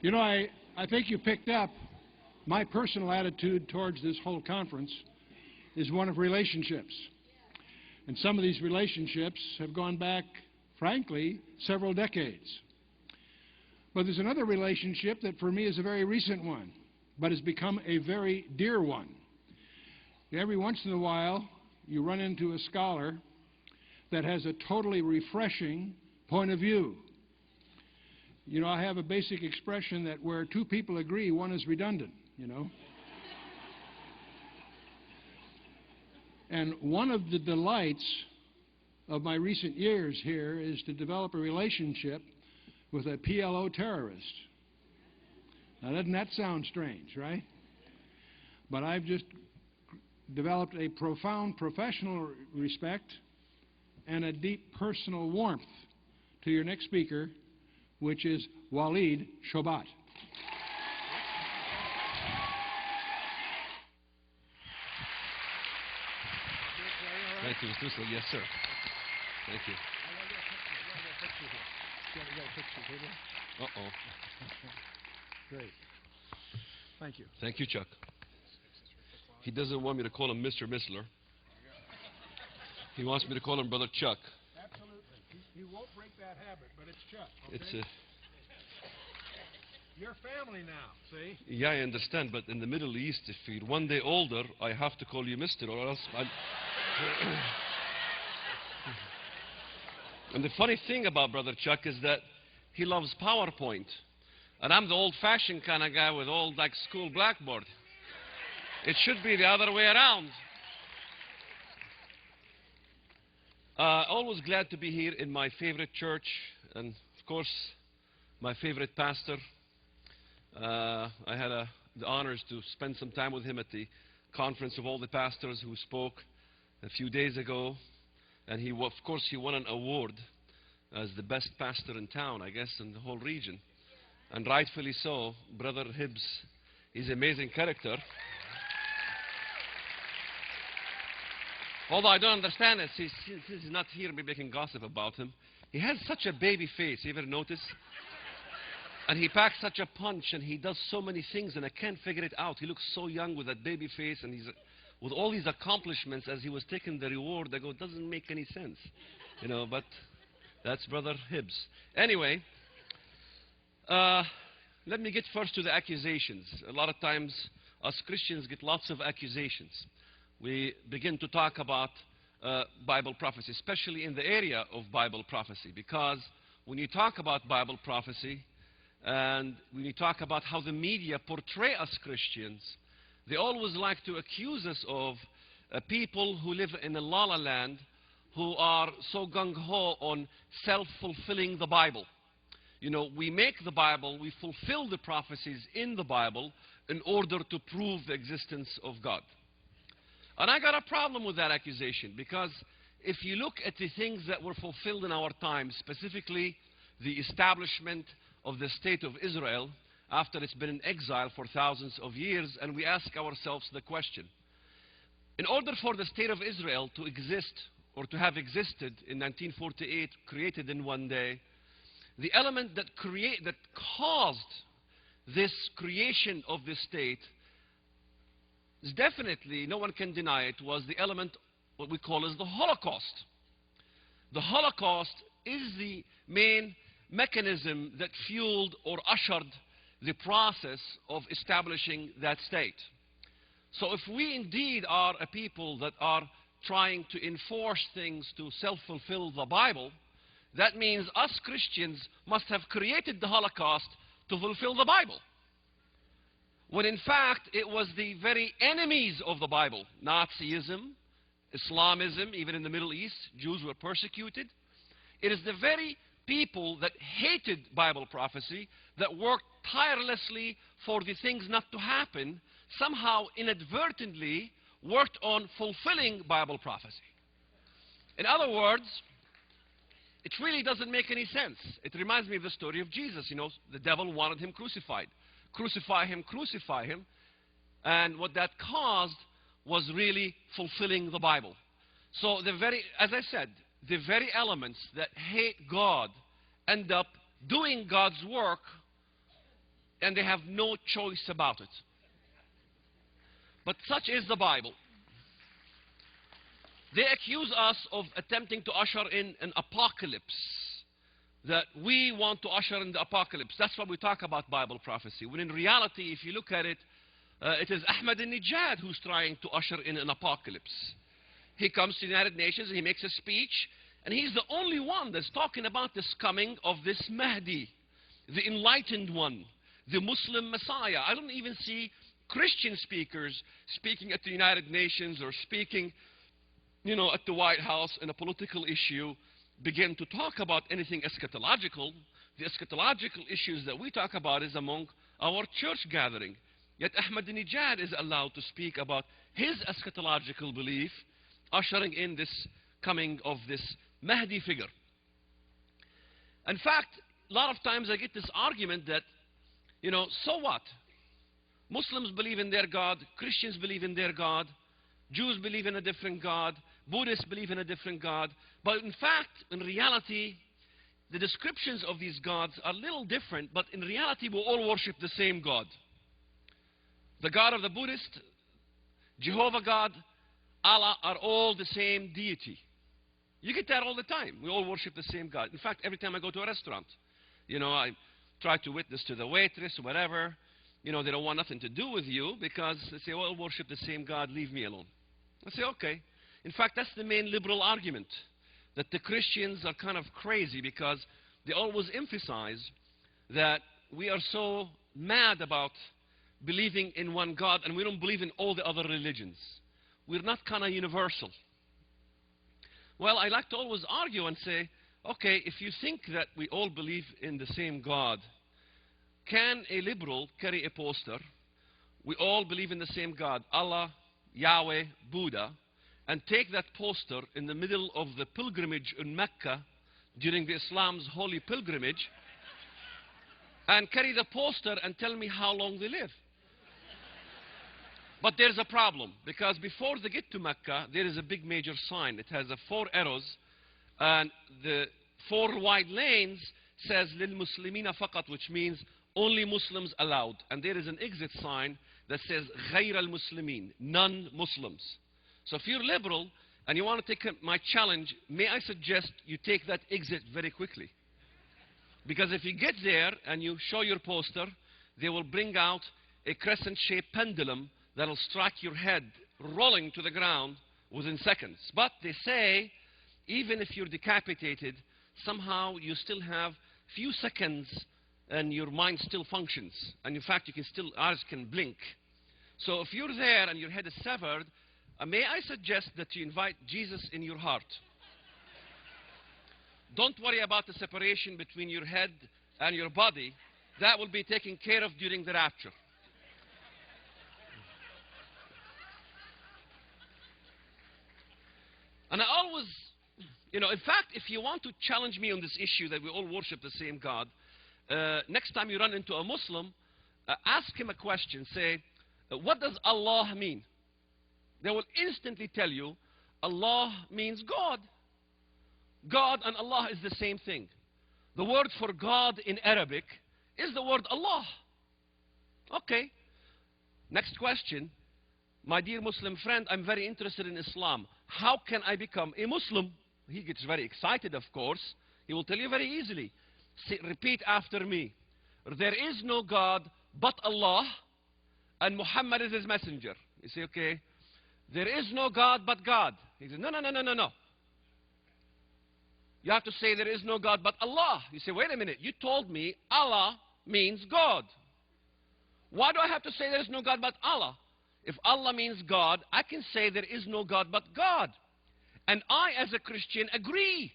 You know, I think you picked up my personal attitude towards this whole conference is one of relationships. And some of these relationships have gone back, frankly, several decades. But there's another relationship that for me is a very recent one, but has become a very dear one. Every once in a while, you run into a scholar that has a totally refreshing point of view. You know, I have a basic expression that where two people agree, one is redundant, you know. And one of the delights of my recent years here is to develop a relationship with a PLO terrorist. Now, doesn't that sound strange, right? But I've just developed a profound professional respect and a deep personal warmth to your next speaker, which is Walid Shoebat. Thank you, Mr. Missler. Yes, sir. Thank you. Uh-oh. Great. Thank you. Thank you, Chuck. He doesn't want me to call him Mr. Missler. He wants me to call him Brother Chuck. Absolutely. You won't break that habit, but it's Chuck. Okay? It's You're family now, see? yeah, I understand, but in the Middle East, if you're one day older, I have to call you Mr. or else I'm... And the funny thing about Brother Chuck is that he loves PowerPoint. And I'm the old-fashioned kind of guy with old, like, school blackboard. It should be the other way around. Always glad to be here in my favorite church, and of course, my favorite pastor. I had the honors to spend some time with him at the conference of all the pastors who spoke a few days ago, and of course, he won an award as the best pastor in town, I guess, in the whole region, and rightfully so. Brother Hibbs is an amazing character. Although I don't understand it, since he's not here, maybe I can gossip about him. He has such a baby face, you ever notice? And he packs such a punch, and he does so many things, and I can't figure it out. He looks so young with that baby face, and he's with all these accomplishments as he was taking the reward. I go, it doesn't make any sense, you know, but that's Brother Hibbs. Anyway, let me get first to the accusations. A lot of times, us Christians get lots of accusations. We begin to talk about Bible prophecy, especially in the area of Bible prophecy, because when you talk about Bible prophecy, and when you talk about how the media portray us Christians, they always like to accuse us of people who live in a la-la land who are so gung-ho on self-fulfilling the Bible. You know, we make the Bible, we fulfill the prophecies in the Bible in order to prove the existence of God. And I got a problem with that accusation, because if you look at the things that were fulfilled in our time, specifically the establishment of the state of Israel after it's been in exile for thousands of years, and we ask ourselves the question, in order for the state of Israel to exist or to have existed in 1948, created in one day, the element that caused this creation of the state is definitely, no one can deny it, was the element what we call as the Holocaust. The Holocaust is the main mechanism that fueled or ushered the process of establishing that state. So if we indeed are a people that are trying to enforce things to self-fulfill the Bible, that means us Christians must have created the Holocaust to fulfill the Bible. When in fact it was the very enemies of the Bible, Nazism, Islamism, even in the Middle East, Jews were persecuted. It is the very people that hated Bible prophecy, that worked tirelessly for the things not to happen, somehow inadvertently worked on fulfilling Bible prophecy. In other words, it really doesn't make any sense. It reminds me of the story of Jesus. You know, the devil wanted him crucified. Crucify him, crucify him. And what that caused was really fulfilling the Bible. So as I said, the very elements that hate God end up doing God's work and they have no choice about it. But such is the Bible. They accuse us of attempting to usher in an apocalypse, that we want to usher in the apocalypse. That's what we talk about Bible prophecy. When in reality, if you look at it, it is Ahmadinejad who's trying to usher in an apocalypse. He comes to the United Nations and he makes a speech, and he's the only one that's talking about this coming of this Mahdi, the enlightened one, the Muslim Messiah. I don't even see Christian speakers speaking at the United Nations or speaking, you know, at the White House in a political issue, begin to talk about anything eschatological. The eschatological issues that we talk about is among our church gathering. Yet Ahmadinejad is allowed to speak about his eschatological belief, ushering in this coming of this Mahdi figure. In fact, a lot of times I get this argument that, you know, so what? Muslims believe in their God, Christians believe in their God, Jews believe in a different God, Buddhists believe in a different God. But in fact, in reality, the descriptions of these gods are a little different, but in reality we all worship the same God. The God of the Buddhist, Jehovah God, Allah are all the same deity. You get that all the time. We all worship the same God. In fact, every time I go to a restaurant, you know, I try to witness to the waitress or whatever. You know, they don't want nothing to do with you because they say, well, worship the same God, leave me alone. I say, okay. In fact, that's the main liberal argument, that the Christians are kind of crazy because they always emphasize that we are so mad about believing in one God and we don't believe in all the other religions. We're not kind of universal. Well, I like to always argue and say, okay, if you think that we all believe in the same God, can a liberal carry a poster, we all believe in the same God, Allah, Yahweh, Buddha, and take that poster in the middle of the pilgrimage in Mecca during the Islam's holy pilgrimage and carry the poster and tell me how long they live? But there's a problem, because before they get to Mecca, there is a big major sign. It has 4 arrows, and the 4 wide lanes says Lil Muslimina Faqat, which means only Muslims allowed. And there is an exit sign that says Ghayr al-Muslimin, non-Muslims. So if you're liberal and you want to take my challenge, may I suggest you take that exit very quickly? Because if you get there and you show your poster, they will bring out a crescent-shaped pendulum that will strike your head, rolling to the ground within seconds. But they say, even if you're decapitated, somehow you still have few seconds and your mind still functions. And in fact, you can still, eyes can blink. So if you're there and your head is severed, may I suggest that you invite Jesus in your heart. Don't worry about the separation between your head and your body. That will be taken care of during the rapture. And I always, you know, in fact, if you want to challenge me on this issue that we all worship the same God, next time you run into a Muslim, ask him a question. Say, what does Allah mean? They will instantly tell you, Allah means God. God and Allah is the same thing. The word for God in Arabic is the word Allah. Okay. Next question. My dear Muslim friend, I'm very interested in Islam. How can I become a Muslim? He gets very excited, of course. He will tell you very easily. Say, repeat after me. There is no God but Allah, and Muhammad is his messenger. You say, okay. There is no God but God. He says, no, no, no, no, no, no. You have to say there is no God but Allah. You say, wait a minute. You told me Allah means God. Why do I have to say there is no God but Allah? If Allah means God, I can say there is no God but God. And I, as a Christian, agree